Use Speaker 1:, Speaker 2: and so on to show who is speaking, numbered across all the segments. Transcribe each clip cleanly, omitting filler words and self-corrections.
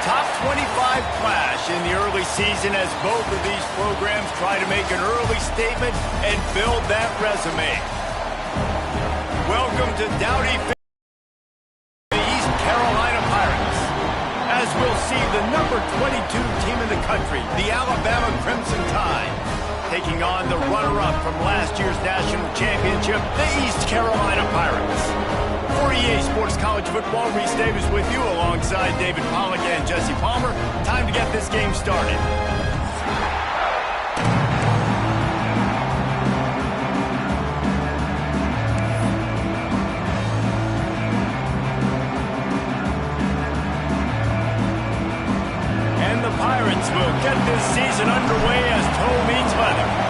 Speaker 1: top 25 clash in the early season as both of these programs try to make an early statement and build that resume. Welcome to Dowdy Field, the East Carolina Pirates, as we'll see the number 22 team in the country, the Alabama Crimson Tide, taking on the runner-up from last year's national championship, the East Carolina Pirates. For EA Sports College Football, Reese Davis with you alongside David Pollack and Jesse Palmer. Time to get this game started. And the Pirates will get this season underway as toe meets leather.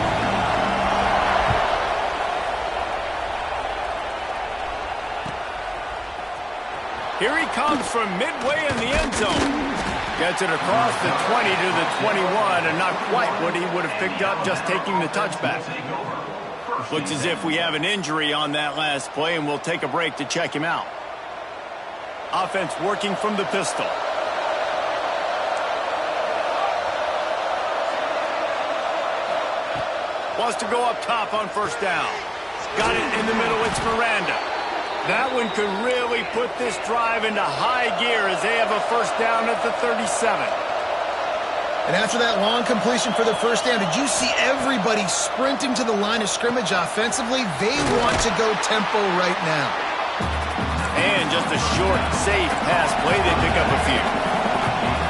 Speaker 1: Here he comes from midway in the end zone. Gets it across the 20 to the 21, and not quite what he would have picked up just taking the touchback. Looks as if we have an injury on that last play, and we'll take a break to check him out. Offense working from the pistol. Wants to go up top on first down. Got it in the middle. It's Miranda. That one could really put this drive into high gear as they have a first down at the 37.
Speaker 2: And after that long completion for the first down, did you see everybody sprinting to the line of scrimmage offensively? They want to go tempo right now.
Speaker 1: And just a short, safe pass play. They pick up a few.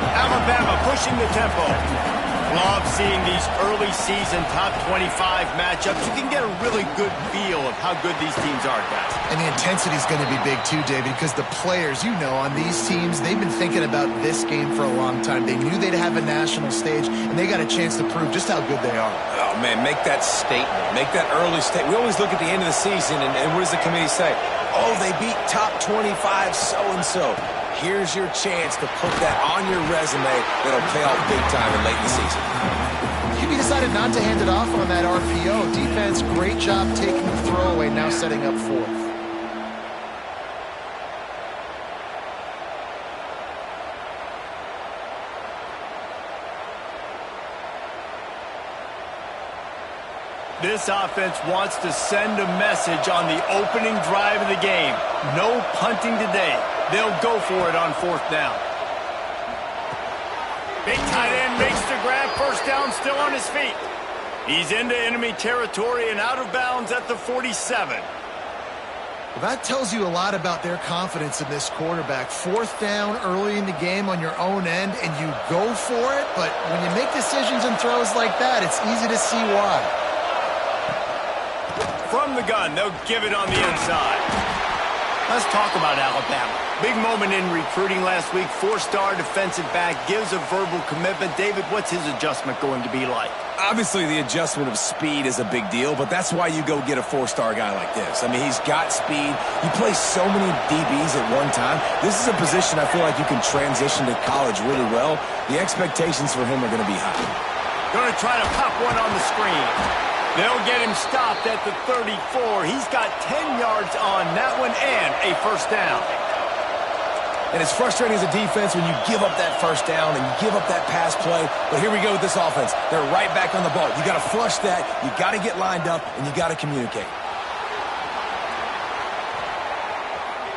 Speaker 1: Alabama pushing the tempo. Love seeing these early season top 25 matchups. You can get a really good feel of how good these teams are, guys.
Speaker 2: And the intensity is going to be big too, David, because the players, you know, on these teams, they've been thinking about this game for a long time. They knew they'd have a national stage, and they got a chance to prove just how good they are.
Speaker 3: Oh, man, make that statement. Make that early statement. We always look at the end of the season, and what does the committee say? Oh, they beat top 25 so-and-so. Here's your chance to put that on your resume that'll pay off big time in late in the season.
Speaker 2: QB decided not to hand it off on that RPO. Defense, great job taking the throwaway, now setting up fourth.
Speaker 1: This offense wants to send a message on the opening drive of the game. No punting today. They'll go for it on fourth down. Big tight end makes the grab. First down, still on his feet. He's into enemy territory and out of bounds at the 47.
Speaker 2: Well, that tells you a lot about their confidence in this quarterback. Fourth down early in the game on your own end, and you go for it. But when you make decisions and throws like that, it's easy to see why.
Speaker 1: From the gun, they'll give it on the inside. Let's talk about Alabama. Big moment in recruiting last week. Four-star defensive back gives a verbal commitment. David, what's his adjustment going to be like?
Speaker 3: Obviously, the adjustment of speed is a big deal, but that's why you go get a four-star guy like this. I mean, he's got speed. He plays so many DBs at one time. This is a position I feel like you can transition to college really well. The expectations for him are going to be high.
Speaker 1: Going to try to pop one on the screen. They'll get him stopped at the 34. He's got 10 yards on that one and a first down.
Speaker 3: And it's frustrating as a defense when you give up that first down and you give up that pass play. But here we go with this offense. They're right back on the ball. You got to flush that. You got to get lined up, and you got to communicate.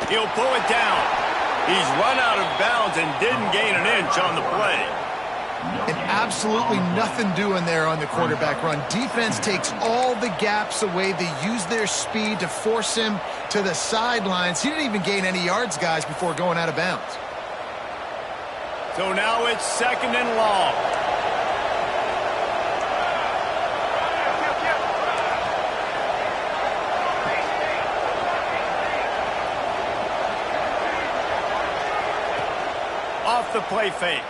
Speaker 1: He'll pull it down. He's run out of bounds and didn't gain an inch on the play.
Speaker 2: And absolutely nothing doing there on the quarterback run. Defense takes all the gaps away. They use their speed to force him to the sidelines. He didn't even gain any yards, guys, before going out of bounds.
Speaker 1: So now it's second and long. Off the play fake.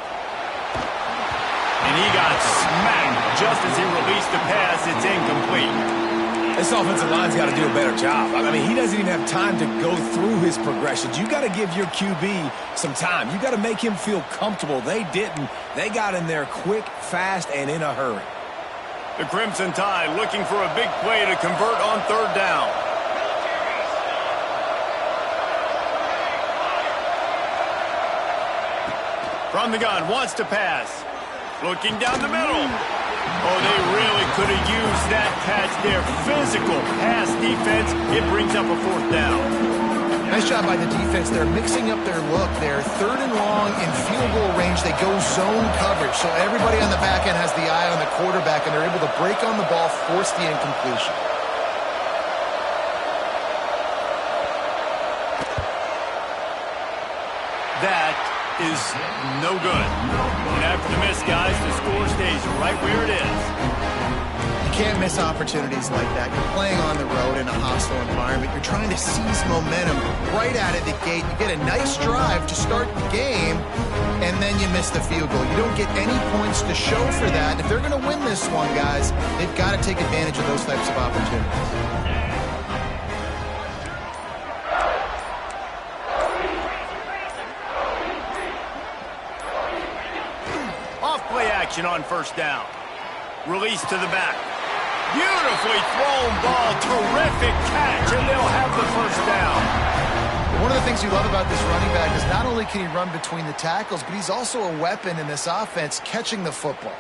Speaker 1: And he got smacked just as he released the pass. It's incomplete.
Speaker 3: This offensive line's got to do a better job. I mean, he doesn't even have time to go through his progressions. You got to give your QB some time. You got to make him feel comfortable. They didn't. They got in there quick, fast, and in a hurry.
Speaker 1: The Crimson Tide looking for a big play to convert on third down. From the gun, wants to pass. Looking down the middle. Oh, they really could have used that catch there. Physical pass defense. It brings up a 4th down.
Speaker 2: Nice job by the defense. They're mixing up their look. They're 3rd and long in field goal range. They go zone coverage. So everybody on the back end has the eye on the quarterback, and they're able to break on the ball, force the incompletion.
Speaker 1: That is no good. And after the miss, guys, the score stays right where it is.
Speaker 2: You can't miss opportunities like that. You're playing on the road in a hostile environment. You're trying to seize momentum right out of the gate. You get a nice drive to start the game, and then you miss the field goal. You don't get any points to show for that. If they're going to win this one, guys, they've got to take advantage of those types of opportunities.
Speaker 1: Play action on 1st down. Release to the back. Beautifully thrown ball. Terrific catch, and they'll have the 1st down.
Speaker 2: One of the things you love about this running back is not only can he run between the tackles, but he's also a weapon in this offense catching the football.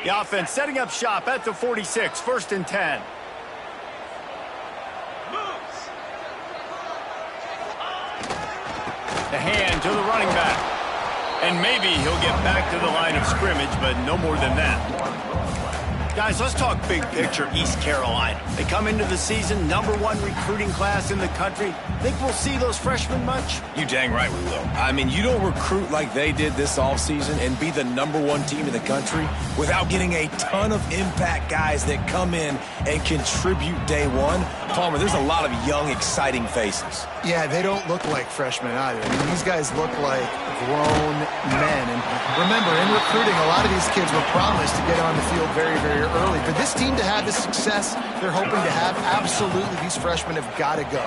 Speaker 1: The offense setting up shop at the 46, 1st and 10. The hand to the running back. And maybe he'll get back to the line of scrimmage, but no more than that. Guys, let's talk big picture East Carolina. They come into the season, #1 recruiting class in the country. Think we'll see those freshmen much?
Speaker 3: You dang right we will. I mean, you don't recruit like they did this offseason and be the #1 team in the country without getting a ton of impact guys that come in and contribute day one. Palmer, there's a lot of young, exciting faces.
Speaker 2: Yeah, they don't look like freshmen either. I mean, these guys look like grown men. And remember, in recruiting, a lot of these kids were promised to get on the field very, very early. For this team to have the success they're hoping to have, absolutely these freshmen have got to go.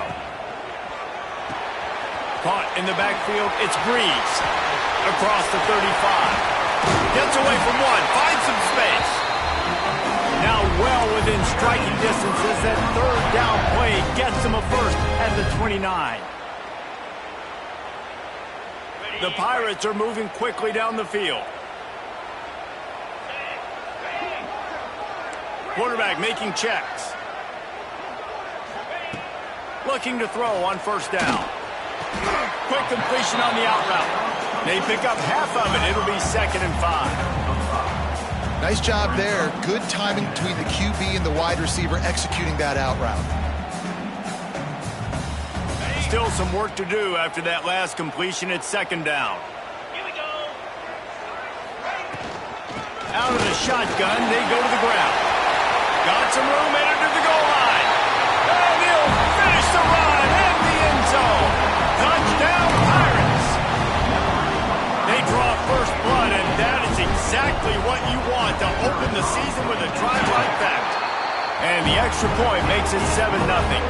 Speaker 1: Caught in the backfield, it's Breeze. Across the 35. Gets away from one, finds some space. Now well within striking distance as that 3rd down play gets him a 1st at the 29. The Pirates are moving quickly down the field. Quarterback making checks. Looking to throw on 1st down. Quick completion on the out route. They pick up half of it. It'll be 2nd and 5.
Speaker 2: Nice job there. Good timing between the QB and the wide receiver executing that out route.
Speaker 1: Still some work to do after that last completion at 2nd down. Here we go. Out of the shotgun, they go to the ground. Got some room, entered to the goal line. And he'll finish the run in the end zone. Touchdown, Pirates. They draw 1st blood, and that is exactly what you want to open the season with a drive like that. And the extra point makes it 7-0.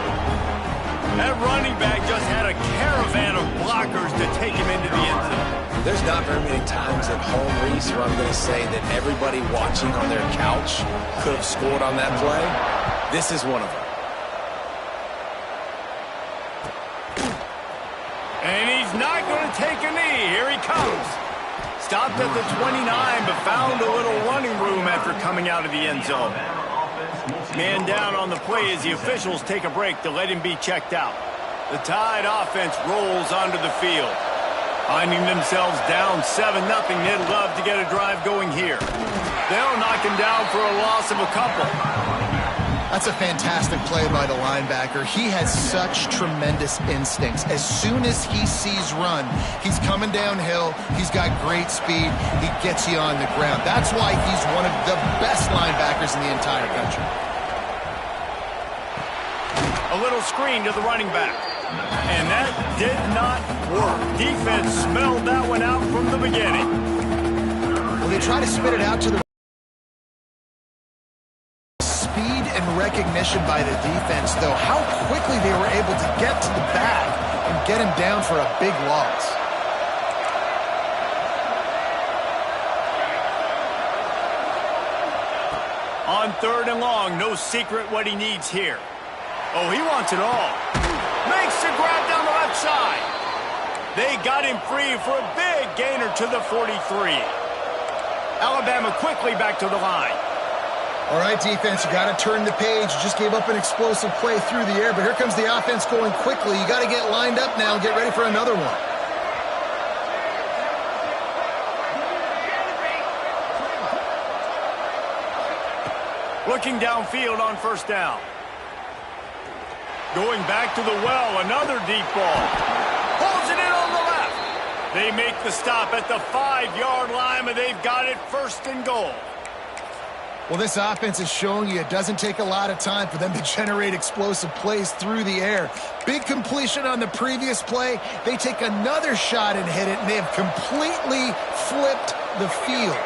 Speaker 1: That running back just had a caravan of blockers to take him into the end zone.
Speaker 3: There's not very many times at home, Reese, where I'm going to say that everybody watching on their couch could have scored on that play. This is one of them.
Speaker 1: And he's not going to take a knee. Here he comes. Stopped at the 29, but found a little running room after coming out of the end zone. Man down on the play as the officials take a break to let him be checked out. The Tide offense rolls onto the field. Finding themselves down 7-0, they'd love to get a drive going here. They'll knock him down for a loss of a couple.
Speaker 2: That's a fantastic play by the linebacker. He has such tremendous instincts. As soon as he sees run, he's coming downhill. He's got great speed. He gets you on the ground. That's why he's one of the best linebackers in the entire country.
Speaker 1: A little screen to the running back. And that did not work. Defense smelled that one out from the beginning.
Speaker 2: Well, they try to spit it out to the speed and recognition by the defense, though. How quickly they were able to get to the back and get him down for a big loss.
Speaker 1: On 3rd and long, no secret what he needs here. Oh, he wants it all. Makes the grab down the left side. They got him free for a big gainer to the 43. Alabama quickly back to the line.
Speaker 2: All right, defense, you got to turn the page. You just gave up an explosive play through the air, but here comes the offense going quickly. You got to get lined up now and get ready for another one.
Speaker 1: Looking downfield on first down. Going back to the well, another deep ball. Pulls it in on the left. They make the stop at the 5-yard line, but they've got it first and goal.
Speaker 2: Well, this offense is showing you it doesn't take a lot of time for them to generate explosive plays through the air. Big completion on the previous play. They take another shot and hit it, and they have completely flipped the field.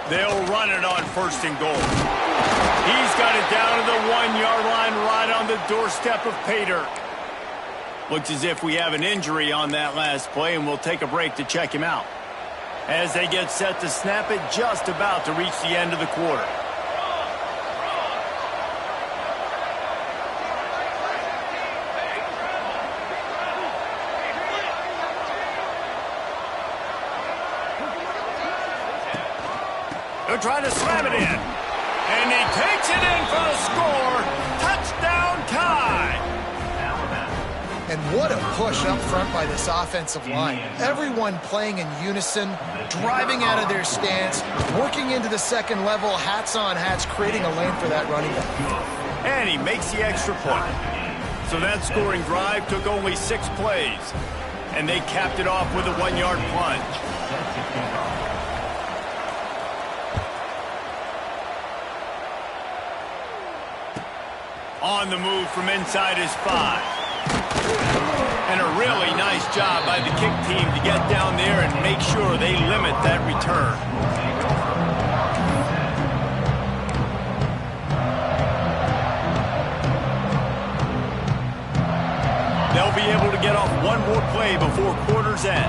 Speaker 1: They'll run it on first and goal. He's got it down to the 1-yard line right on the doorstep of pay dirt. Looks as if we have an injury on that last play, and we'll take a break to check him out. As they get set to snap it, just about to reach the end of the quarter. They're trying to slam it in. And he takes it in for the score. Touchdown tie.
Speaker 2: And what a push up front by this offensive line. Everyone playing in unison, driving out of their stance, working into the second level, hats on hats, creating a lane for that running back.
Speaker 1: And he makes the extra point. So that scoring drive took only 6 plays. And they capped it off with a 1-yard plunge. On the move from inside his 5. And a really nice job by the kick team to get down there and make sure they limit that return. They'll be able to get off one more play before quarter's end.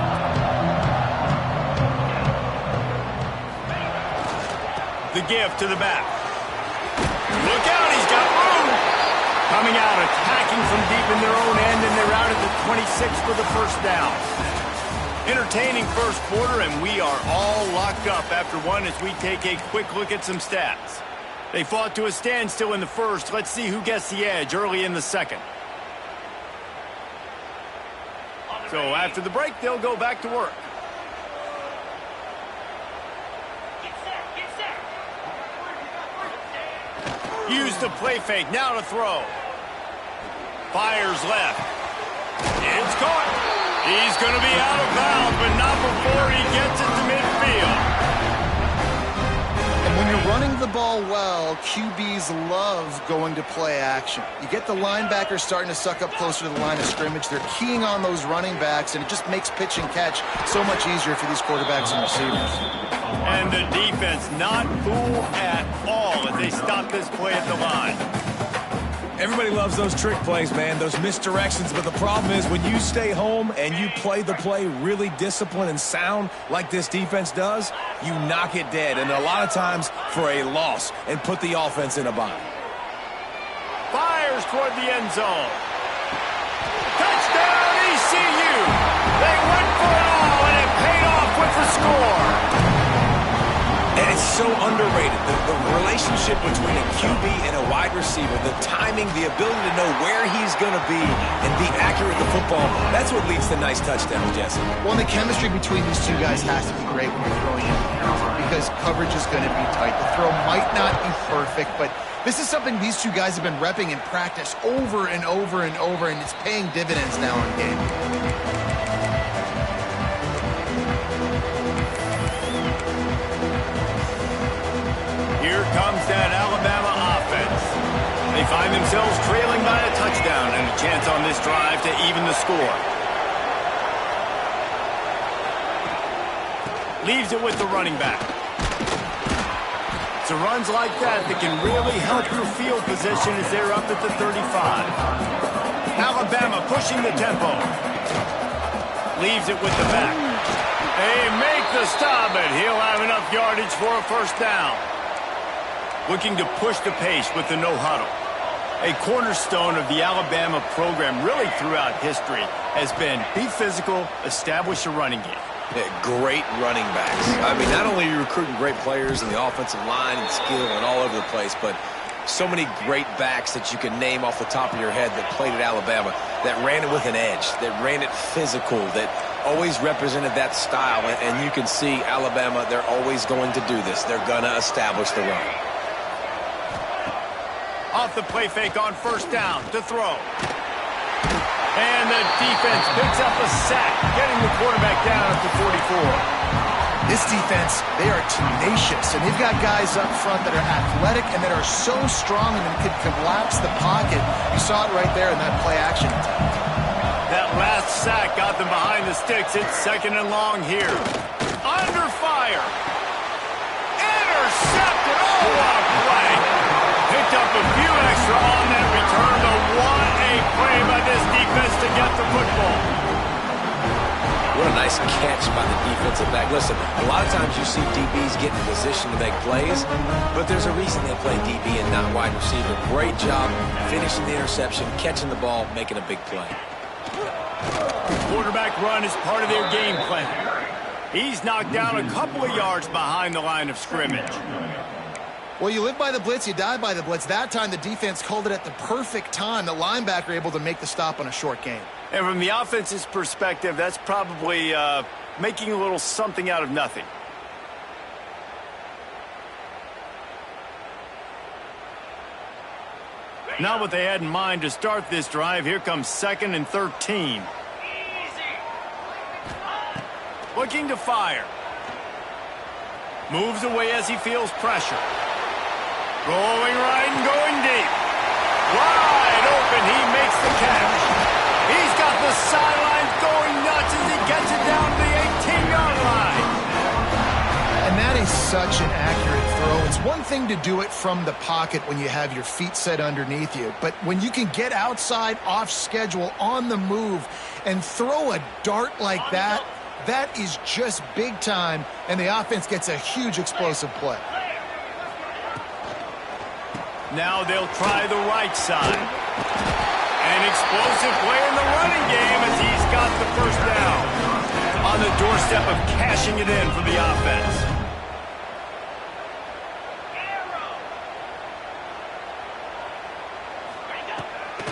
Speaker 1: The give to the back. Look out, he's got room. Coming out, attacking from deep in their own end, and they're out at the 26 for the first down. Entertaining first quarter, and we are all locked up after one as we take a quick look at some stats. They fought to a standstill in the first. Let's see who gets the edge early in the second. So after the break, they'll go back to work. Use the play fake, now to throw. Fires left. It's caught. He's going to be out of bounds, but not before he gets it to midfield.
Speaker 2: And when you're running the ball well, QBs love going to play action. You get the linebackers starting to suck up closer to the line of scrimmage. They're keying on those running backs, and it just makes pitch and catch so much easier for these quarterbacks and receivers.
Speaker 1: And the defense not fool at all as they stop this play at the line.
Speaker 3: Everybody loves those trick plays, man, those misdirections, but the problem is when you stay home and you play the play really disciplined and sound like this defense does, you knock it dead, and a lot of times for a loss, and put the offense in a bind.
Speaker 1: Fires toward the end zone. Touchdown, ECU! They went for it all, and it paid off with the score.
Speaker 3: And it's so underrated, the relationship between a QB and a wide receiver, the timing, the ability to know where he's going to be and be accurate with the football, that's what leads to nice touchdowns, Jesse.
Speaker 2: Well, and the chemistry between these two guys has to be great when you're throwing in because coverage is going to be tight. The throw might not be perfect, but this is something these two guys have been repping in practice over and over and over, and it's paying dividends now in game.
Speaker 1: Here comes that Alabama offense. They find themselves trailing by a touchdown and a chance on this drive to even the score. Leaves it with the running back. It's runs like that that can really help your field position as they're up at the 35. Alabama pushing the tempo. Leaves it with the back. They make the stop, but he'll have enough yardage for a first down. Looking to push the pace with the no huddle. A cornerstone of the Alabama program really throughout history has been be physical, establish a running game.
Speaker 3: Yeah, great running backs. I mean, not only are you recruiting great players in the offensive line and skill and all over the place, but so many great backs that you can name off the top of your head that played at Alabama, that ran it with an edge, that ran it physical, that always represented that style. And you can see Alabama, they're always going to do this. They're going to establish the run.
Speaker 1: Off the play fake on first down to throw. And the defense picks up a sack, getting the quarterback down at the 44.
Speaker 2: This defense, they are tenacious, and they've got guys up front that are athletic and that are so strong and can collapse the pocket. You saw it right there in that play action attempt.
Speaker 1: That last sack got them behind the sticks. It's second and long here. Under fire. Intercepted. Oh, what a play. Picked up a few extra on that return, but what a play by this defense to get the football.
Speaker 3: What a nice catch by the defensive back. Listen, a lot of times you see DBs get in position to make plays, but there's a reason they play DB and not wide receiver. Great job finishing the interception, catching the ball, making a big play.
Speaker 1: Quarterback run is part of their game plan. He's knocked down a couple of yards behind the line of scrimmage.
Speaker 2: Well, you live by the blitz, you die by the blitz. That time the defense called it at the perfect time. The linebacker able to make the stop on a short gain.
Speaker 1: And from the offense's perspective, that's probably making a little something out of nothing. Not what they had in mind to start this drive. Here comes 2nd and 13. Looking to fire. Moves away as he feels pressure. Going right and going deep. Wide open, he makes the catch. He's got the sidelines going nuts as he gets it down to the 18-yard line.
Speaker 2: And that is such an accurate throw. It's one thing to do it from the pocket when you have your feet set underneath you, but when you can get outside, off schedule, on the move, and throw a dart like that, that is just big time, and the offense gets a huge explosive play.
Speaker 1: Now they'll try the right side. An explosive play in the running game as he's got the first down. On the doorstep of cashing it in for the offense.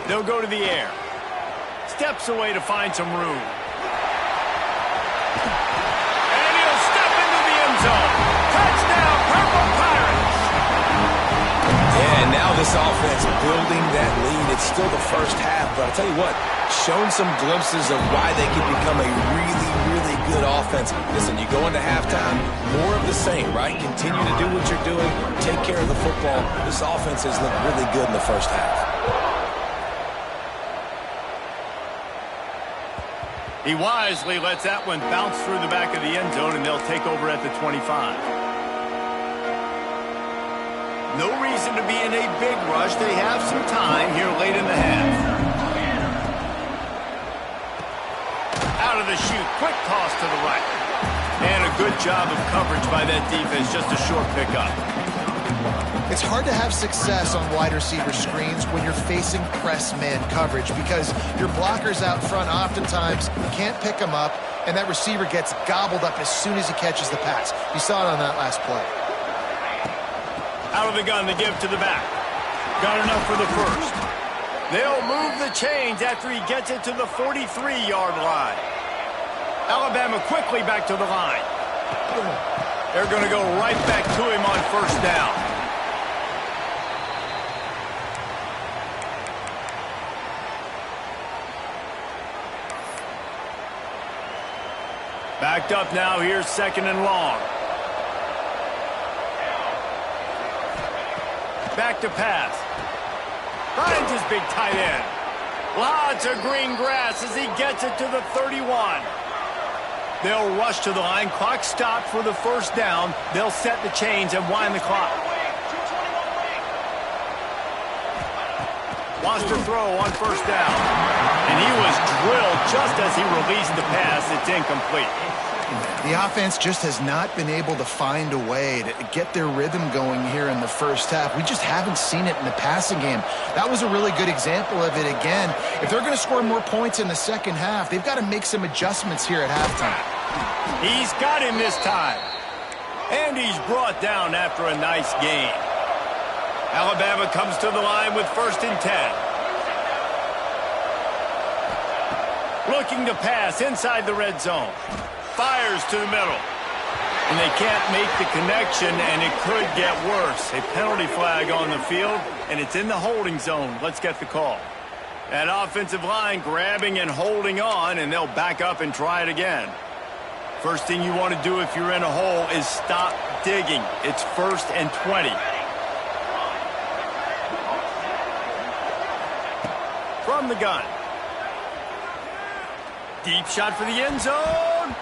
Speaker 1: They'll go to the air. Steps away to find some room. And he'll step into the end zone. Touchdown, Purple Pirates!
Speaker 3: Yeah, and now this offense building that lead. It's still the first half, but I'll tell you what, shown some glimpses of why they can become a really, really good offense. Listen, you go into halftime, more of the same, right? Continue to do what you're doing, take care of the football. This offense has looked really good in the first half.
Speaker 1: He wisely lets that one bounce through the back of the end zone, and they'll take over at the 25. No reason to be in a big rush. They have some time here late in the half. Out of the chute, quick toss to the right. And a good job of coverage by that defense, just a short pickup.
Speaker 2: It's hard to have success on wide receiver screens when you're facing press man coverage because your blockers out front oftentimes can't pick them up, and that receiver gets gobbled up as soon as he catches the pass. You saw it on that last play.
Speaker 1: Out of the gun, the give to the back. Got enough for the first. They'll move the chains after he gets it to the 43-yard line. Alabama quickly back to the line. They're going to go right back to him on first down. Backed up now, here's 2nd and long. Back to pass. Finds his big tight end. Lots of green grass as he gets it to the 31. They'll rush to the line. Clock stopped for the first down. They'll set the chains and wind the clock. Wants to throw on first down. And he was drilled just as he released the pass. It's incomplete.
Speaker 2: The offense just has not been able to find a way to get their rhythm going here in the first half. We just haven't seen it in the passing game. That was a really good example of it again. If they're going to score more points in the second half, they've got to make some adjustments here at halftime.
Speaker 1: He's got him this time. And he's brought down after a nice gain. Alabama comes to the line with 1st and 10. Looking to pass inside the red zone. Fires to the middle. And they can't make the connection, and it could get worse. A penalty flag on the field, and it's in the holding zone. Let's get the call. That offensive line grabbing and holding on, and they'll back up and try it again. First thing you want to do if you're in a hole is stop digging. It's 1st and 20. From the gun. Deep shot for the end zone.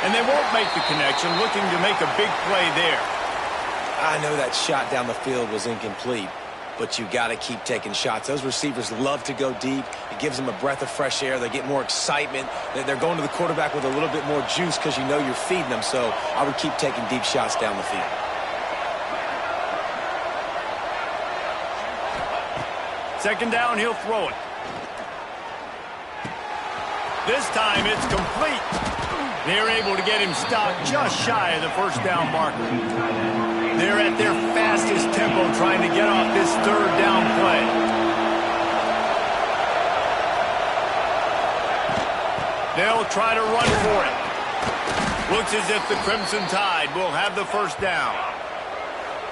Speaker 1: And they won't make the connection, looking to make a big play there.
Speaker 3: I know that shot down the field was incomplete, but you got to keep taking shots. Those receivers love to go deep. It gives them a breath of fresh air. They get more excitement. They're going to the quarterback with a little bit more juice because you know you're feeding them. So I would keep taking deep shots down the field.
Speaker 1: Second down, he'll throw it. This time it's complete. They're able to get him stopped just shy of the 1st down marker. They're at their fastest tempo trying to get off this 3rd down play. They'll try to run for it. Looks as if the Crimson Tide will have the 1st down.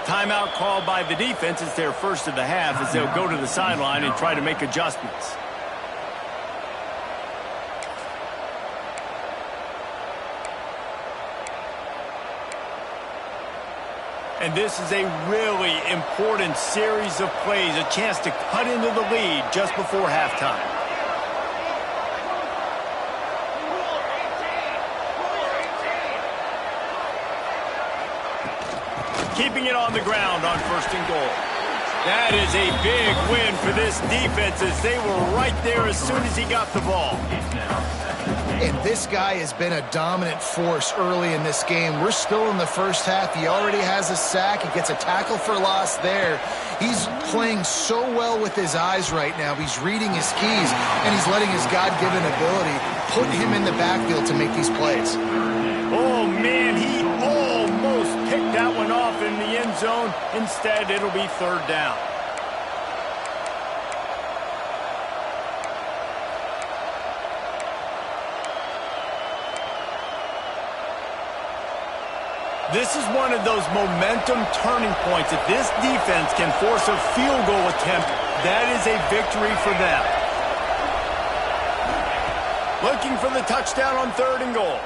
Speaker 1: Timeout called by the defense. It's their first of the half as they'll go to the sideline and try to make adjustments. And this is a really important series of plays, a chance to cut into the lead just before halftime. Keeping it on the ground on 1st and goal. That is a big win for this defense as they were right there as soon as he got the ball.
Speaker 2: And this guy has been a dominant force early in this game. We're still in the first half. He already has a sack. He gets a tackle for loss there. He's playing so well with his eyes right now. He's reading his keys, and he's letting his God-given ability put him in the backfield to make these plays.
Speaker 1: Oh, man, he almost picked that one off in the end zone. Instead, it'll be 3rd down. This is one of those momentum turning points. If this defense can force a field goal attempt, that is a victory for them. Looking for the touchdown on 3rd and goal.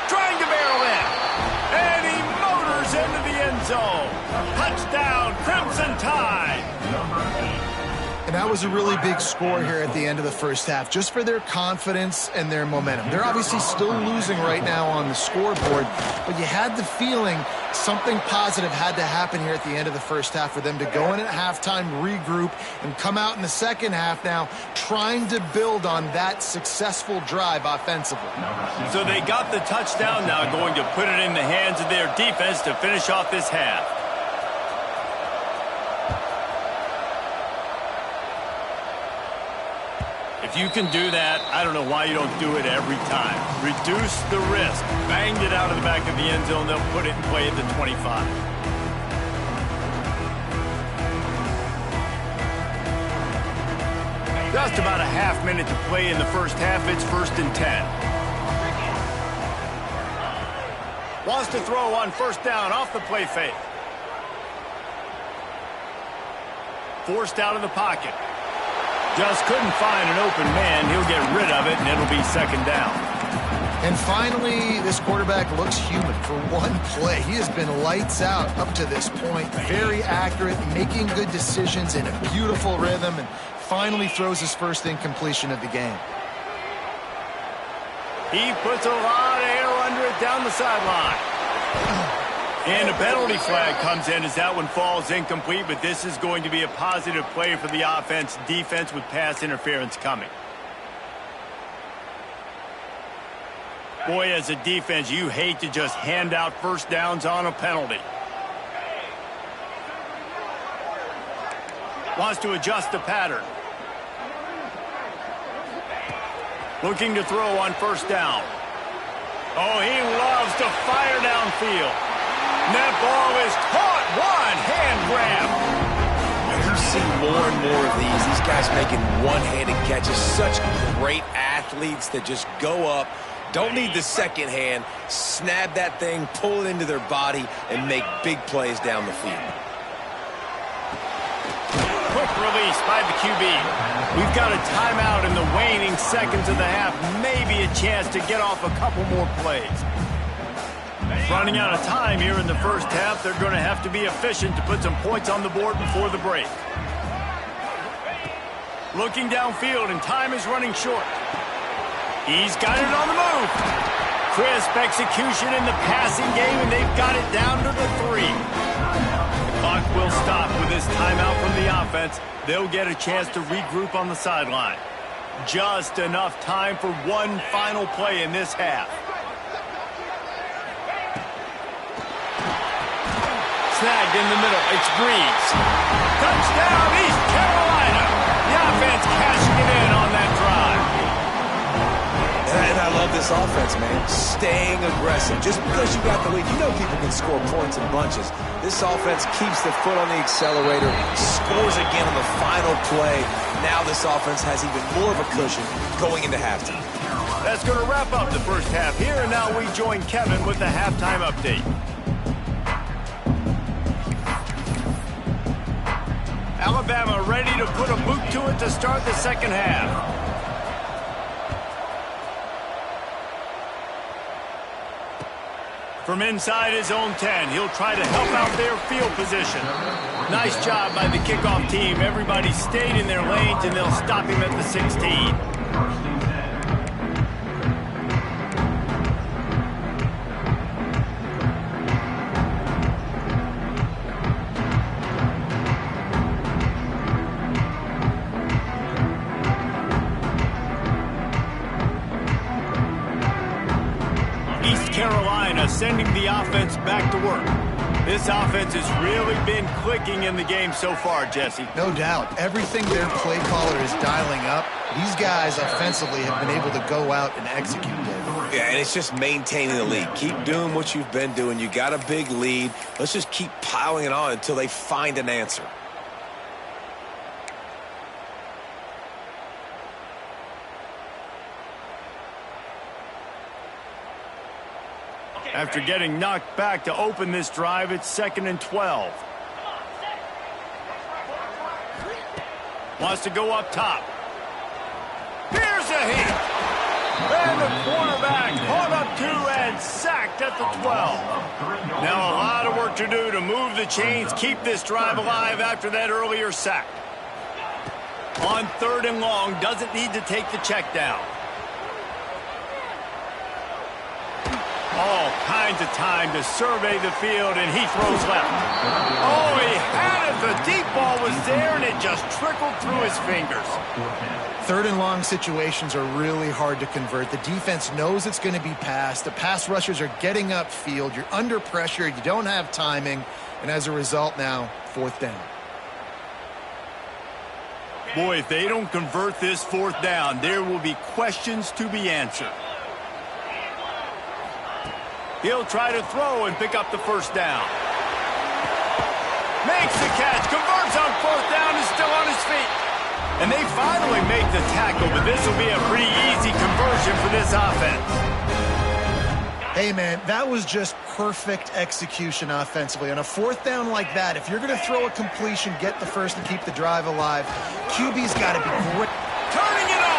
Speaker 1: Trying to barrel in. And he motors into the end zone. Touchdown, Crimson Tide.
Speaker 2: And that was a really big score here at the end of the first half, just for their confidence and their momentum. They're obviously still losing right now on the scoreboard, but you had the feeling something positive had to happen here at the end of the first half for them to go in at halftime, regroup, and come out in the second half now trying to build on that successful drive offensively.
Speaker 1: So they got the touchdown now, going to put it in the hands of their defense to finish off this half. If you can do that, I don't know why you don't do it every time. Reduce the risk. Banged it out of the back of the end zone. They'll put it in play at the 25. Just about a half minute to play in the first half. It's 1st and 10. Wants to throw on 1st down off the play fake. Forced out of the pocket. Just couldn't find an open man. He'll get rid of it, and it'll be 2nd down.
Speaker 2: And finally, this quarterback looks human for one play. He has been lights out up to this point. Very accurate, making good decisions in a beautiful rhythm, and finally throws his first incompletion of the game.
Speaker 1: He puts a lot of air under it down the sideline. And a penalty flag comes in as that one falls incomplete, but this is going to be a positive play for the offense. Defense with pass interference coming. Boy, as a defense, you hate to just hand out first downs on a penalty. Wants to adjust the pattern. Looking to throw on first down. Oh, he loves to fire downfield. That ball is caught. One hand grab.
Speaker 3: You see more and more of these guys making one-handed catches. Such great athletes that just go up, don't need the second hand, snap that thing, pull it into their body, and make big plays down the field.
Speaker 1: Quick release by the QB. We've got a timeout in the waning seconds of the half. Maybe a chance to get off a couple more plays. Running out of time here in the first half. They're going to have to be efficient to put some points on the board before the break. Looking downfield, and time is running short. He's got it on the move. Crisp execution in the passing game, and they've got it down to the 3. The clock will stop with this timeout from the offense. They'll get a chance to regroup on the sideline. Just enough time for one final play in this half. Snagged in the middle. It's Breeze. Touchdown, East Carolina. The offense cashing it in on that drive.
Speaker 3: And I love this offense, man. Staying aggressive. Just because you got the lead, you know people can score points in bunches. This offense keeps the foot on the accelerator, scores again on the final play. Now this offense has even more of a cushion going into halftime.
Speaker 1: That's going to wrap up the first half here, and now we join Kevin with the halftime update. Alabama ready to put a boot to it to start the second half. From inside his own 10, he'll try to help out their field position. Nice job by the kickoff team. Everybody stayed in their lanes, and they'll stop him at the 16. Carolina sending the offense back to work. This offense has really been clicking in the game so far, Jesse.
Speaker 2: No doubt. Everything their play caller is dialing up, these guys offensively have been able to go out and execute it.
Speaker 3: Yeah, and it's just maintaining the lead. Keep doing what you've been doing. You got a big lead. Let's just keep piling it on until they find an answer.
Speaker 1: After getting knocked back to open this drive, it's 2nd and 12. Wants to go up top. Here's a hit. And the quarterback caught up 2 and sacked at the 12. Now a lot of work to do to move the chains, keep this drive alive after that earlier sack. On 3rd and long, doesn't need to take the check down. All kinds of time to survey the field, and he throws left. Oh, he had it. The deep ball was there, and it just trickled through his fingers.
Speaker 2: 3rd and long situations are really hard to convert. The defense knows it's going to be passed. The pass rushers are getting upfield. You're under pressure. You don't have timing. And as a result now, 4th down.
Speaker 1: Boy, if they don't convert this 4th down, there will be questions to be answered. He'll try to throw and pick up the 1st down. Makes the catch, converts on 4th down, is still on his feet. And they finally make the tackle, but this will be a pretty easy conversion for this offense.
Speaker 2: Hey, man, that was just perfect execution offensively. On a 4th down like that, if you're going to throw a completion, get the first and keep the drive alive, QB's got to be great.
Speaker 1: Turning it on.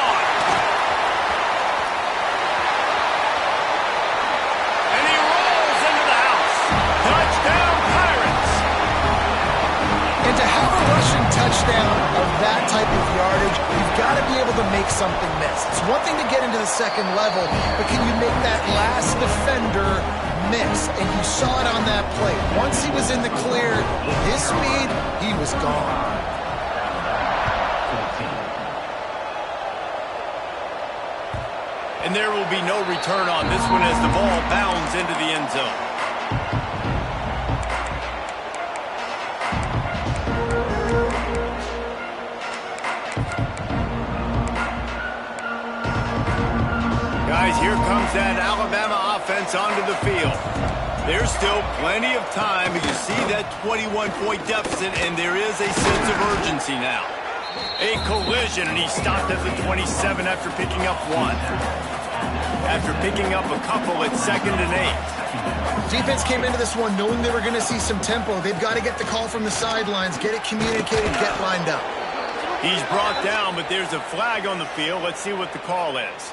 Speaker 2: Touchdown of that type of yardage, you've got to be able to make something miss. It's one thing to get into the 2nd level, but can you make that last defender miss? And you saw it on that play. Once he was in the clear, with his speed, he was gone.
Speaker 1: And there will be no return on this one as the ball bounds into the end zone. Guys, here comes that Alabama offense onto the field. There's still plenty of time, but you see that 21-point deficit, and there is a sense of urgency now. A collision, and he stopped at the 27 after picking up one. After picking up a couple at 2nd and 8.
Speaker 2: Defense came into this one knowing they were going to see some tempo. They've got to get the call from the sidelines, get it communicated, get lined up.
Speaker 1: He's brought down, but there's a flag on the field. Let's see what the call is.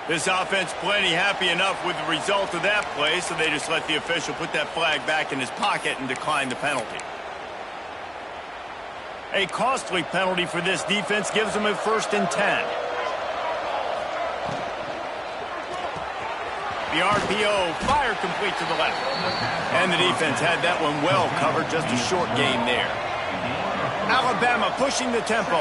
Speaker 1: This offense plenty happy enough with the result of that play, so they just let the official put that flag back in his pocket and decline the penalty. A costly penalty for this defense gives them a 1st and 10. The RPO, fire complete to the left. And the defense had that one well covered, just a short gain there. Alabama pushing the tempo.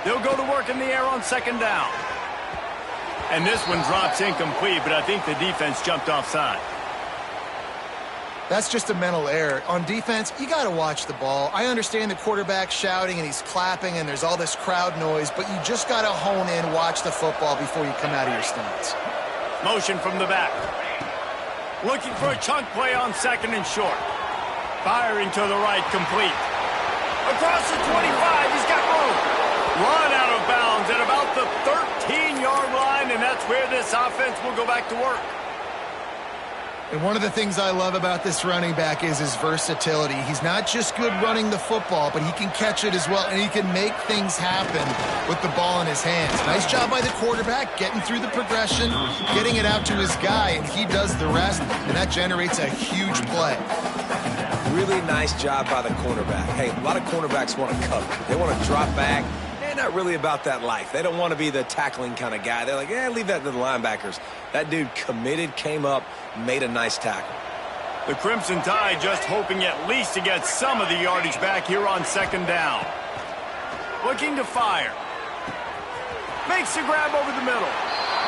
Speaker 1: They'll go to work in the air on 2nd down. And this one drops incomplete, but I think the defense jumped offside.
Speaker 2: That's just a mental error. On defense, you got to watch the ball. I understand the quarterback shouting and he's clapping and there's all this crowd noise, but you just got to hone in, watch the football before you come out of your stance.
Speaker 1: Motion from the back. Looking for a chunk play on 2nd and short. Firing to the right, complete. Across the 25, he's got room. Run out of bounds at about the 13-yard line, and that's where this offense will go back to work.
Speaker 2: And one of the things I love about this running back is his versatility. He's not just good running the football, but he can catch it as well, and he can make things happen with the ball in his hands. Nice job by the quarterback, getting through the progression, getting it out to his guy, and he does the rest, and that generates a huge play.
Speaker 3: Really nice job by the cornerback. Hey, a lot of cornerbacks want to cover. They want to drop back. They're not really about that life. They don't want to be the tackling kind of guy. They're like, leave that to the linebackers. That dude committed, came up, made a nice tackle.
Speaker 1: The Crimson Tide just hoping at least to get some of the yardage back here on 2nd down. Looking to fire. Makes a grab over the middle.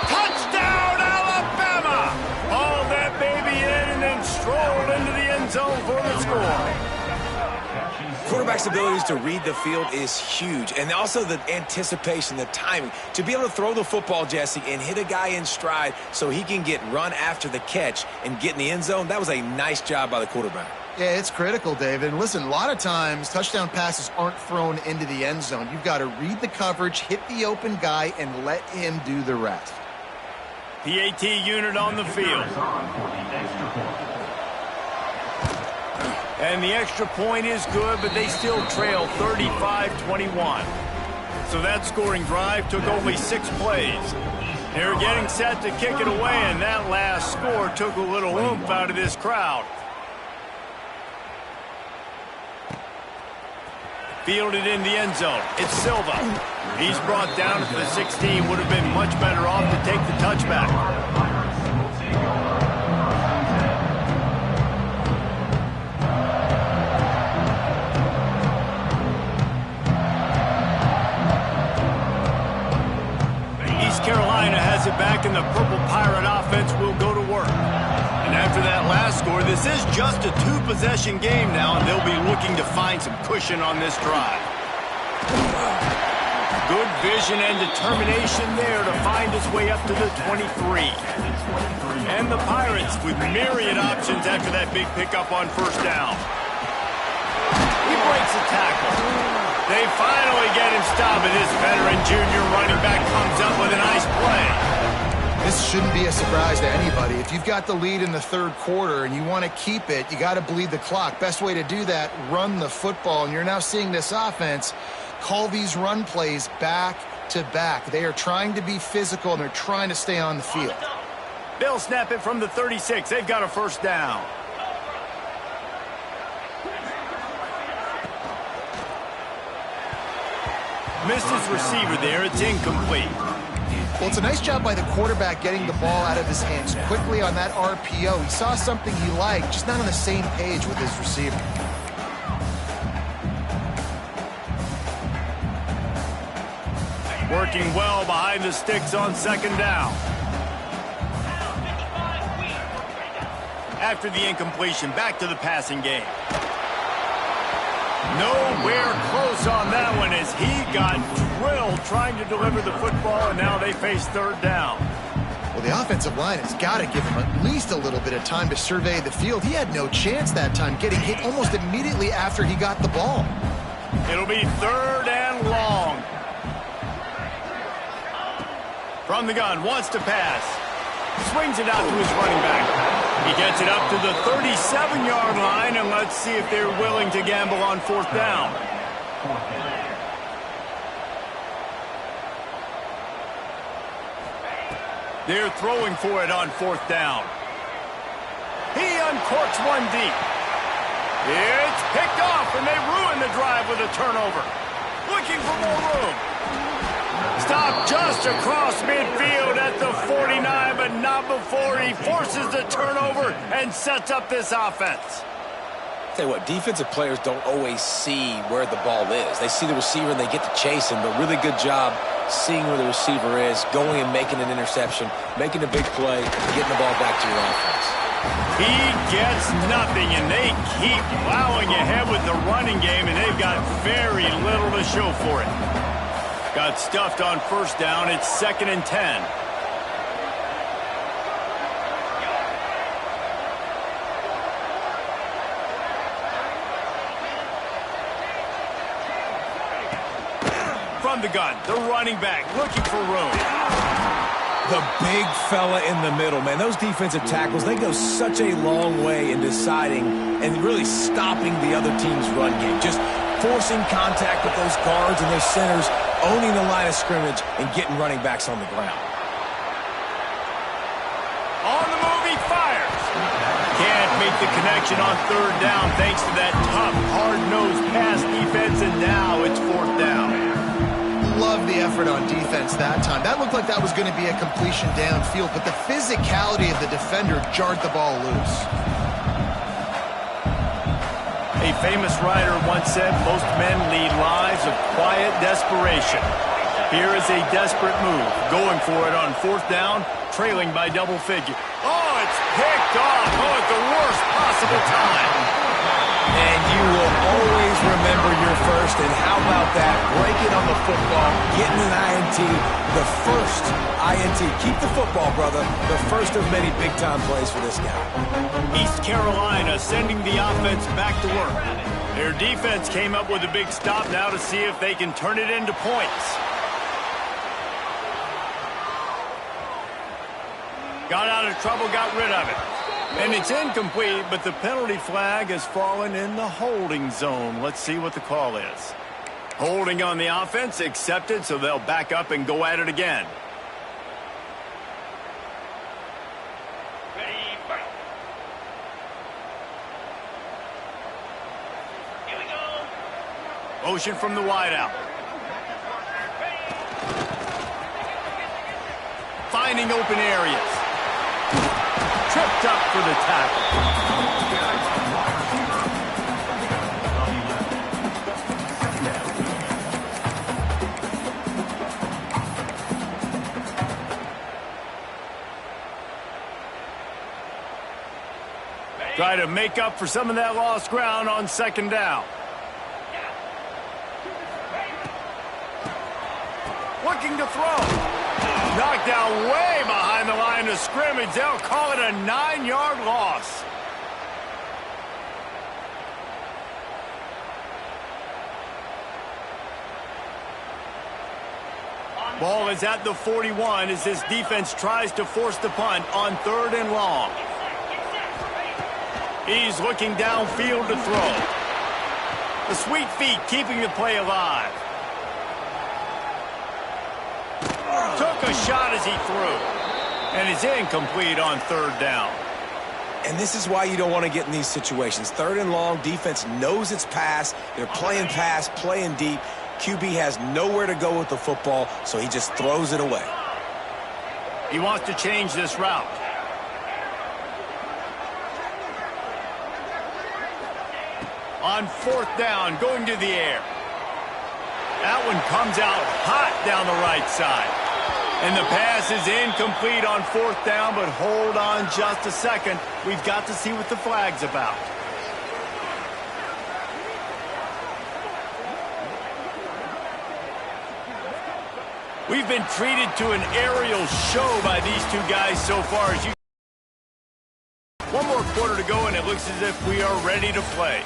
Speaker 1: Touchdown, Alabama! Hauled that baby in and then strolled into the end zone for the score.
Speaker 3: Quarterback's abilities to read the field is huge, and also the anticipation, the timing. To be able to throw the football, Jesse, and hit a guy in stride so he can get run after the catch and get in the end zone, that was a nice job by the quarterback.
Speaker 2: Yeah, it's critical, David. And listen, a lot of times touchdown passes aren't thrown into the end zone. You've got to read the coverage, hit the open guy, and let him do the rest.
Speaker 1: PAT unit on the field. And the extra point is good, but they still trail 35-21. So that scoring drive took only 6 plays. They're getting set to kick it away, and that last score took a little oomph out of this crowd. Fielded in the end zone. It's Silva. He's brought down to the 16. Would have been much better off to take the touchback. Carolina has it back, and the Purple Pirate offense will go to work. And after that last score, this is just a 2-possession game now, and they'll be looking to find some cushion on this drive. Good vision and determination there to find his way up to the 23. And the Pirates with myriad options after that big pickup on 1st down. He breaks a tackle. They finally get him stopped, and this veteran junior running back comes up with a nice play.
Speaker 2: This shouldn't be a surprise to anybody. If you've got the lead in the 3rd quarter and you want to keep it, you got to bleed the clock. Best way to do that, run the football. And you're now seeing this offense call these run plays back to back. They are trying to be physical, and they're trying to stay on the field.
Speaker 1: They'll snap it from the 36. They've got a 1st down. Missed his receiver there. It's incomplete.
Speaker 2: Well, it's a nice job by the quarterback getting the ball out of his hands quickly on that RPO. He saw something he liked, just not on the same page with his receiver.
Speaker 1: Working well behind the sticks on second down. After the incompletion, back to the passing game. Nowhere close on that one as he got drilled trying to deliver the football, and now they face third down.
Speaker 2: Well, the offensive line has got to give him at least a little bit of time to survey the field. He had no chance that time, getting hit almost immediately after he got the ball.
Speaker 1: It'll be third and long. From the gun, wants to pass. Swings it out to his running back. He gets it up to the 37-yard line, and let's see if they're willing to gamble on fourth down. They're throwing for it on fourth down. He uncorks one deep. It's picked off, and they ruin the drive with a turnover. Looking for more room. Stop just across midfield at the 49, but not before he forces the turnover and sets up this offense.
Speaker 3: Tell you what, defensive players don't always see where the ball is. They see the receiver and they get to chase him, but really good job seeing where the receiver is, going and making an interception, making a big play, getting the ball back to your offense.
Speaker 1: He gets nothing, and they keep plowing ahead with the running game, and they've got very little to show for it. Got stuffed on first down. It's 2nd and 10. From the gun, the running back looking for room.
Speaker 3: The big fella in the middle, man. Those defensive tackles, they go such a long way in deciding and really stopping the other team's run game. Just forcing contact with those guards and those centers, owning the line of scrimmage, and getting running backs on the ground.
Speaker 1: On the move, he fires. Can't make the connection on third down thanks to that tough, hard-nosed pass defense, and now it's fourth down.
Speaker 2: Love the effort on defense that time. That looked like that was going to be a completion downfield, but the physicality of the defender jarred the ball loose.
Speaker 1: A famous writer once said, most men lead lives of quiet desperation. Here is a desperate move, going for it on fourth down, trailing by double figure. Oh, it's picked off. Oh, at the worst possible time.
Speaker 3: And you will always remember your first, and how about that? Breaking on the football, getting an INT, the first INT. Keep the football, brother. The first of many big-time plays for this guy.
Speaker 1: East Carolina sending the offense back to work. Their defense came up with a big stop now to see if they can turn it into points. Got out of trouble, got rid of it. And it's incomplete, but the penalty flag has fallen in the holding zone. Let's see what the call is. Holding on the offense, accepted, so they'll back up and go at it again. Motion from the wideout. Finding open areas. Tripped up for the tackle. Try to make up for some of that lost ground on second down. Looking to throw. Knocked down way behind the line of scrimmage. They'll call it a 9-yard loss. Ball is at the 41 as this defense tries to force the punt on third and long. He's looking downfield to throw. The sweet feet keeping the play alive. Took a shot as he threw. And it's incomplete on third down.
Speaker 3: And this is why you don't want to get in these situations. Third and long, defense knows it's pass. They're playing pass, playing deep. QB has nowhere to go with the football, so he just throws it away.
Speaker 1: He wants to change this route. On fourth down, going to the air. That one comes out hot down the right side. And the pass is incomplete on 4th down, but hold on just a second. We've got to see what the flag's about. We've been treated to an aerial show by these two guys so far. One more quarter to go, and it looks as if we are ready to play.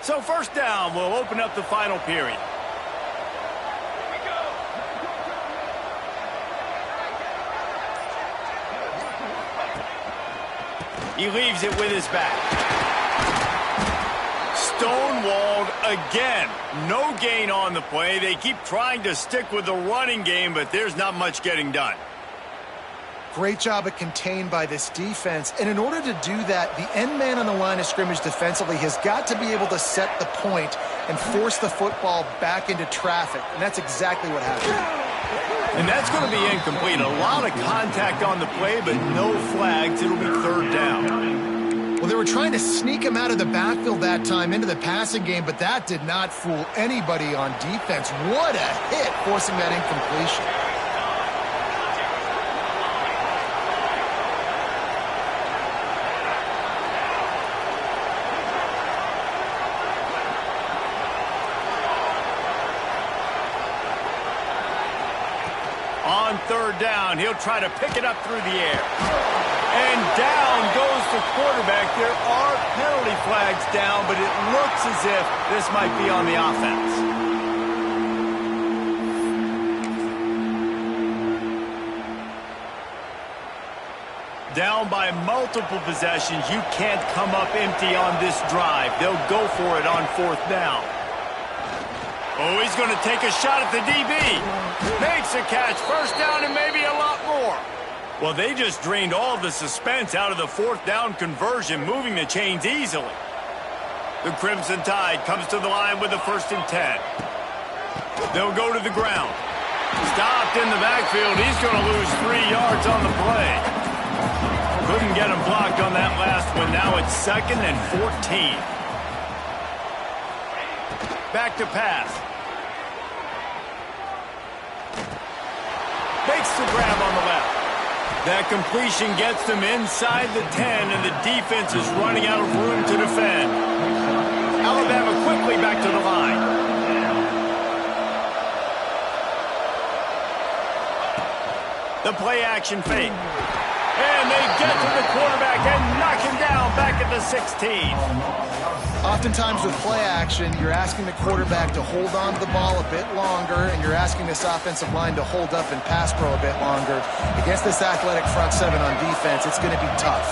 Speaker 1: So 1st down will open up the final period. He leaves it with his back. Stonewalled again. No gain on the play. They keep trying to stick with the running game, but there's not much getting done.
Speaker 2: Great job at contained by this defense. And in order to do that, the end man on the line of scrimmage defensively has got to be able to set the point and force the football back into traffic. And that's exactly what happened.
Speaker 1: And that's going to be incomplete. A lot of contact on the play, but no flags. It'll be 3rd down.
Speaker 2: Well, they were trying to sneak him out of the backfield that time into the passing game, but that did not fool anybody on defense. What a hit, forcing that incompletion.
Speaker 1: On 3rd down, he'll try to pick it up through the air. And down goes the quarterback. There are penalty flags down, but it looks as if this might be on the offense. Down by multiple possessions. You can't come up empty on this drive. They'll go for it on 4th down. Oh, he's going to take a shot at the DB. Makes a catch. 1st down and maybe a lot more. Well, they just drained all the suspense out of the 4th down conversion, moving the chains easily. The Crimson Tide comes to the line with the 1st and 10. They'll go to the ground. Stopped in the backfield. He's going to lose 3 yards on the play. Couldn't get him blocked on that last one. Now it's 2nd and 14. Back to pass. Makes the grab on the left. That completion gets them inside the 10, and the defense is running out of room to defend. Alabama quickly back to the line. The play action fake. And they get to the quarterback and knock him down back at the 16.
Speaker 2: Oftentimes with play action, you're asking the quarterback to hold on to the ball a bit longer, and you're asking this offensive line to hold up and pass pro a bit longer. Against this athletic front 7 on defense, it's going to be tough.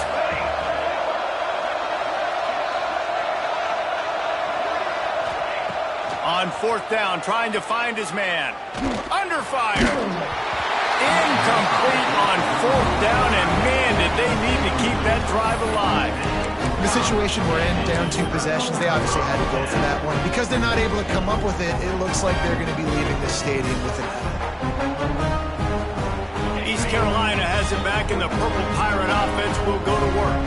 Speaker 1: On 4th down, trying to find his man. Under fire. Incomplete on 4th down, and man, did they need to keep that drive alive.
Speaker 2: The situation we're in, down 2 possessions, they obviously had to go for that one. Because they're not able to come up with it, it looks like they're going to be leaving the stadium with an L.
Speaker 1: East Carolina has it back, and the Purple Pirate offense will go to work.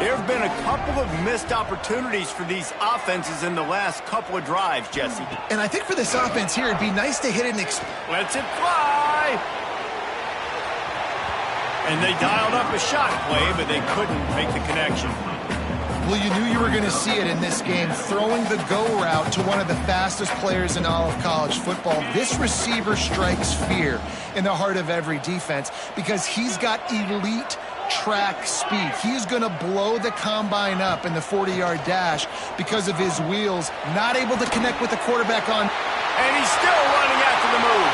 Speaker 1: There have been a couple of missed opportunities for these offenses in the last couple of drives, Jesse.
Speaker 2: And I think for this offense here, it'd be nice to hit an
Speaker 1: Lets it fly! And they dialed up a shot play, but they couldn't make the connection.
Speaker 2: Well, you knew you were going to see it in this game, throwing the go route to one of the fastest players in all of college football. This receiver strikes fear in the heart of every defense because he's got elite track speed. He's going to blow the combine up in the 40-yard dash because of his wheels, not able to connect with the quarterback on.
Speaker 1: And he's still running after the move.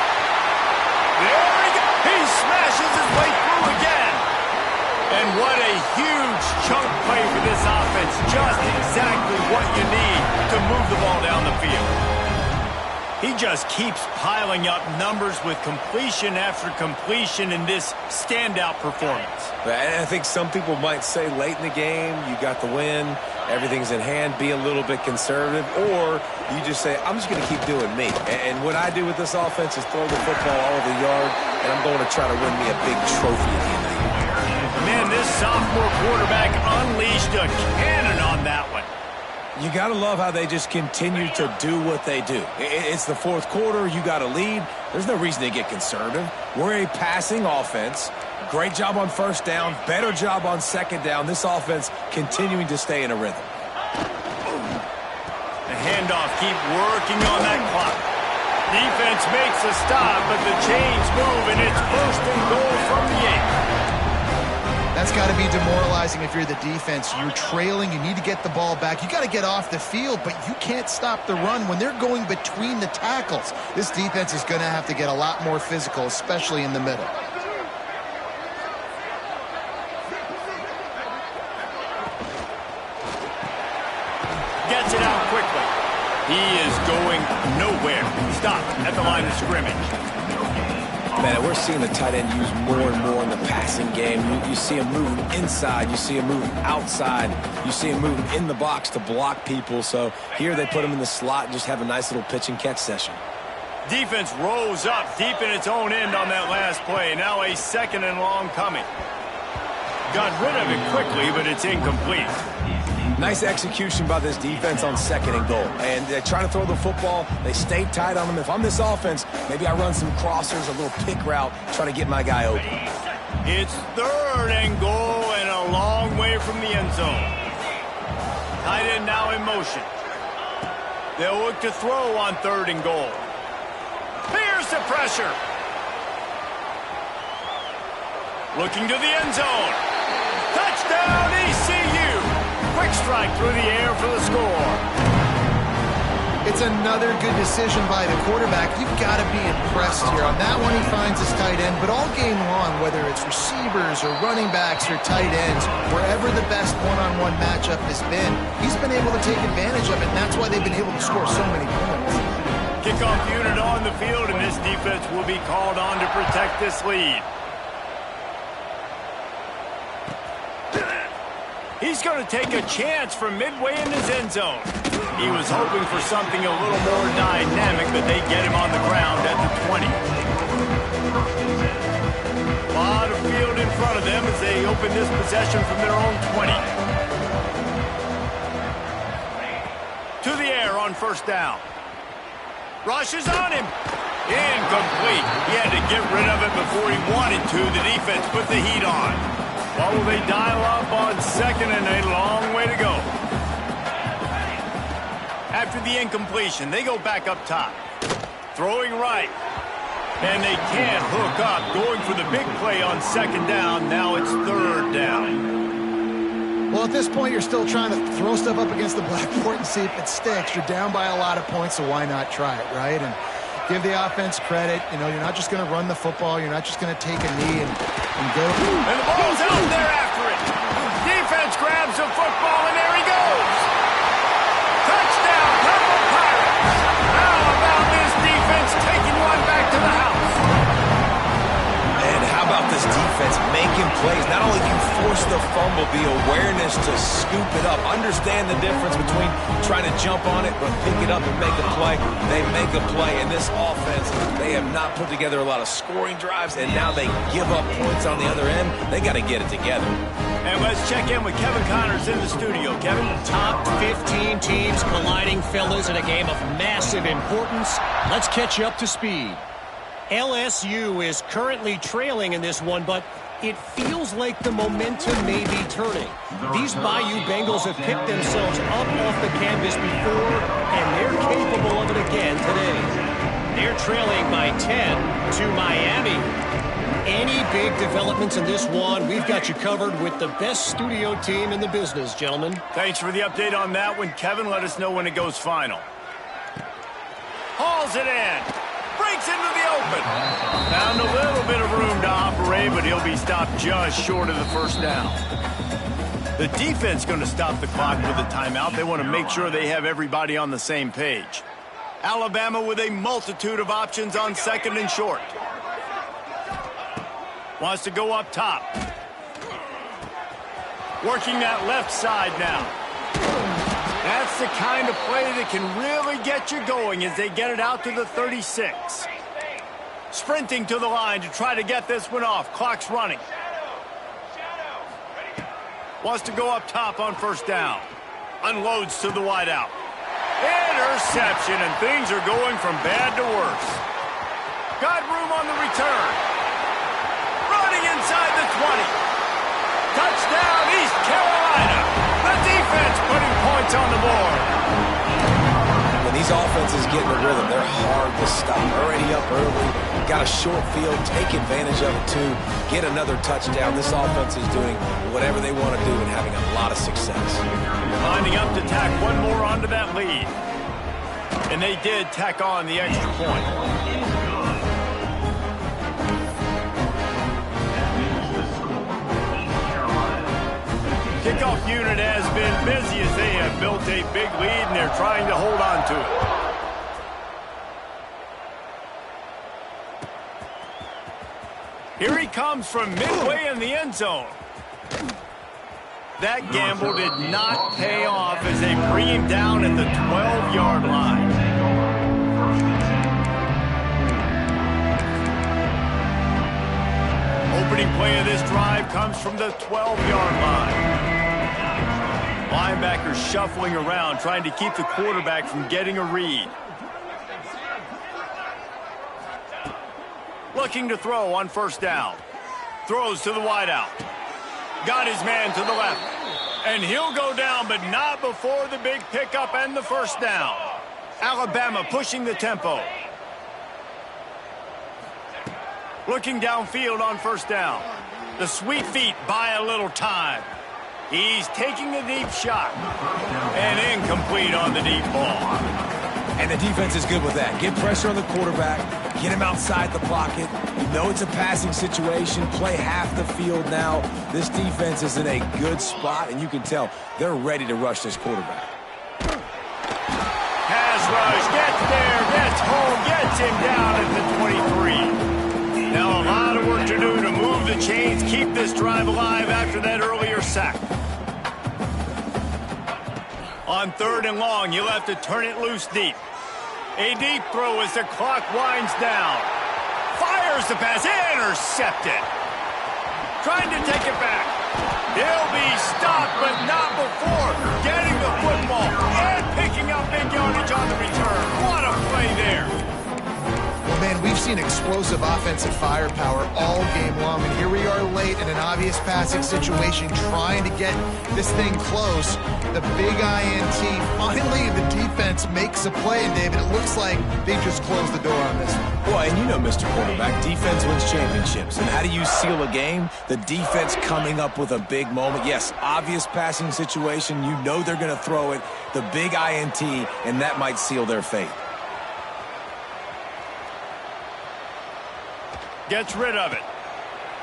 Speaker 1: There he goes. He smashes his way through again. And what a huge chunk play for this offense. Just exactly what you need to move the ball down the field. He just keeps piling up numbers with completion after completion in this standout performance.
Speaker 3: And I think some people might say late in the game, you got the win, everything's in hand, be a little bit conservative, or you just say, I'm just going to keep doing me. And what I do with this offense is throw the football all over the yard, and I'm going to try to win me a big trophy at the end of the year.
Speaker 1: Man, this sophomore quarterback unleashed a cannon on that one.
Speaker 3: You got to love how they just continue to do what they do. It's the fourth quarter. You got a lead. There's no reason to get conservative. We're a passing offense. Great job on first down. Better job on second down. This offense continuing to stay in a rhythm.
Speaker 1: The handoff, keep working on that clock. Defense makes a stop, but the chains move, and it's first and goal from the 8.
Speaker 2: That's got to be demoralizing if you're the defense. You're trailing. You need to get the ball back. You got to get off the field, but you can't stop the run when they're going between the tackles. This defense is going to have to get a lot more physical, especially in the middle.
Speaker 1: Gets it out quickly. He is going nowhere. Stop at the line of scrimmage.
Speaker 3: Man, we're seeing the tight end used more and more in the passing game. You see him moving inside. You see him moving outside. You see him moving in the box to block people. So here they put him in the slot and just have a nice little pitch and catch session.
Speaker 1: Defense rose up deep in its own end on that last play. Now a second and long coming. Got rid of it quickly, but it's incomplete.
Speaker 3: Nice execution by this defense on second and goal. And they're trying to throw the football. They stay tight on them. If I'm this offense, maybe I run some crossers, a little pick route, try to get my guy open.
Speaker 1: It's third and goal and a long way from the end zone. Tight end now in motion. They'll look to throw on third and goal. Here's the pressure. Looking to the end zone. Touchdown, ECU. Quick strike through the air for the score.
Speaker 2: It's another good decision by the quarterback. You've got to be impressed here. On that one, he finds his tight end, but all game long, whether it's receivers or running backs or tight ends, wherever the best one-on-one matchup has been, he's been able to take advantage of it, and that's why they've been able to score so many points.
Speaker 1: Kickoff unit on the field, and this defense will be called on to protect this lead. He's going to take a chance from midway in his end zone. He was hoping for something a little more dynamic, but they get him on the ground at the 20. A lot of field in front of them as they open this possession from their own 20. To the air on first down. Rushes on him. Incomplete. He had to get rid of it before he wanted to. The defense put the heat on. What will they dial up on second and a long way to go? After the incompletion, they go back up top. Throwing right. And they can't hook up. Going for the big play on second down. Now it's third down.
Speaker 2: Well, at this point, you're still trying to throw stuff up against the blackboard and see if it sticks. You're down by a lot of points, so why not try it, right? And give the offense credit. You know, you're not just going to run the football. You're not just going to take a knee and go.
Speaker 1: And the ball's out there after it. Defense grabs the football, and there he goes. Touchdown, Purple Pirates. How about this defense taking one back to the house?
Speaker 3: And how about this defense making plays? Not only do you force the fumble, the awareness to scoop it up. Understand the difference between trying to jump on it, but pick it up and make a play. They make a play. In this offense, they have not put together a lot of scoring drives, and now they give up points on the other end. They got to get it together.
Speaker 1: And let's check in with Kevin Connors in the studio. Kevin?
Speaker 4: Top 15 teams colliding, fellas, in a game of massive importance. Let's catch you up to speed. LSU is currently trailing in this one, but it feels like the momentum may be turning. These Bayou Bengals have picked themselves up off the canvas before, and they're capable of it again today. They're trailing by 10 to Miami. Any big developments in this one, we've got you covered with the best studio team in the business, gentlemen.
Speaker 1: Thanks for the update on that one, Kevin. Let us know when it goes final. Hauls it in. Breaks into the open. Found a little bit of room to operate, but he'll be stopped just short of the first down. The defense going to stop the clock with a timeout. They want to make sure they have everybody on the same page. Alabama with a multitude of options on second and short. Wants to go up top. Working that left side now. That's the kind of play that can really get you going as they get it out to the 36. Sprinting to the line to try to get this one off. Clock's running. Wants to go up top on first down. Unloads to the wideout. Interception, and things are going from bad to worse. Got room on the return. Running inside the 20. Touchdown, East Carolina. The defense putting points on the board.
Speaker 3: When these offenses get in the rhythm, they're hard to stop. Already up early, got a short field, take advantage of it too, get another touchdown. This offense is doing whatever they want to do and having a lot of success.
Speaker 1: Lining up to tack one more onto that lead. And they did tack on the extra point. Kickoff unit has been busy as they have built a big lead and they're trying to hold on to it. Here he comes from midway in the end zone. That gamble did not pay off as they bring him down at the 12-yard line. Opening play of this drive comes from the 12-yard line. Linebackers shuffling around, trying to keep the quarterback from getting a read. Looking to throw on first down. Throws to the wideout. Got his man to the left. And he'll go down, but not before the big pickup and the first down. Alabama pushing the tempo. Looking downfield on first down. The sweet feet buy a little time. He's taking the deep shot. And incomplete on the deep ball.
Speaker 3: And the defense is good with that. Get pressure on the quarterback. Get him outside the pocket. You know it's a passing situation. Play half the field now. This defense is in a good spot, and you can tell they're ready to rush this quarterback.
Speaker 1: Pass rush. Gets there. Gets home. Gets him down at the 23. Now a lot of work to do to move the chains, keep this drive alive after that earlier sack. On third and long, you'll have to turn it loose deep. A deep throw as the clock winds down. Fires the pass. Intercepted. Trying to take it back. He'll be stopped, but not before getting the football and picking up big yardage on the return. What a play there.
Speaker 2: Well, man, we've seen explosive offensive firepower all game long, and here we are late in an obvious passing situation trying to get this thing close. The big INT, finally the defense makes a play, and David, it looks like they just closed the door on this one.
Speaker 3: Well, and you know, Mr. Quarterback, defense wins championships. And how do you seal a game? The defense coming up with a big moment. Yes, obvious passing situation. You know they're going to throw it. The big INT, and that might seal their fate.
Speaker 1: Gets rid of it.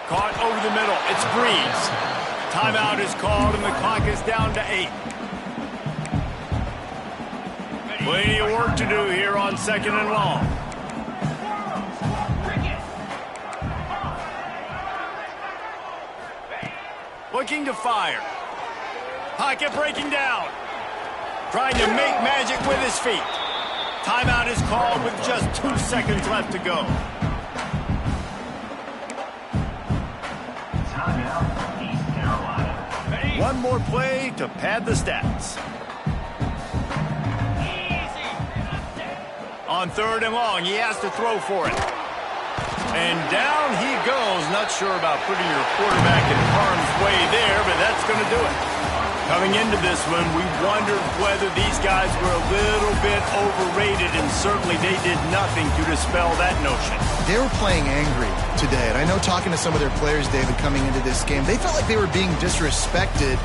Speaker 1: Caught over the middle. It's Breeze. Timeout is called, and the clock is down to 8. Plenty of work to do here on second and long. Looking to fire. Pocket breaking down. Trying to make magic with his feet. Timeout is called with just 2 seconds left to go. One more play to pad the stats. On third and long, he has to throw for it. And down he goes. Not sure about putting your quarterback in harm's way there, but that's going to do it. Coming into this one, we wondered whether these guys were a little bit overrated, and certainly they did nothing to dispel that notion.
Speaker 2: They were playing angry today, and I know talking to some of their players, David, coming into this game, they felt like they were being disrespected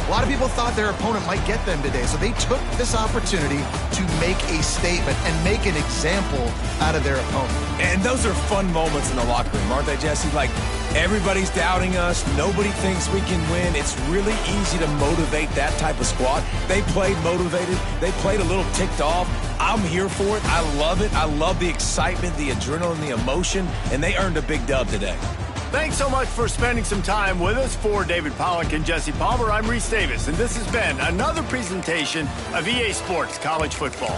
Speaker 2: A lot of people thought their opponent might get them today, so they took this opportunity to make a statement and make an example out of their opponent.
Speaker 3: And those are fun moments in the locker room, aren't they, Jesse? Like, everybody's doubting us. Nobody thinks we can win. It's really easy to motivate that type of squad. They played motivated. They played a little ticked off. I'm here for it. I love it. I love the excitement, the adrenaline, the emotion, and they earned a big dub today.
Speaker 1: Thanks so much for spending some time with us. For David Pollack and Jesse Palmer, I'm Reese Davis, and this has been another presentation of EA Sports College Football.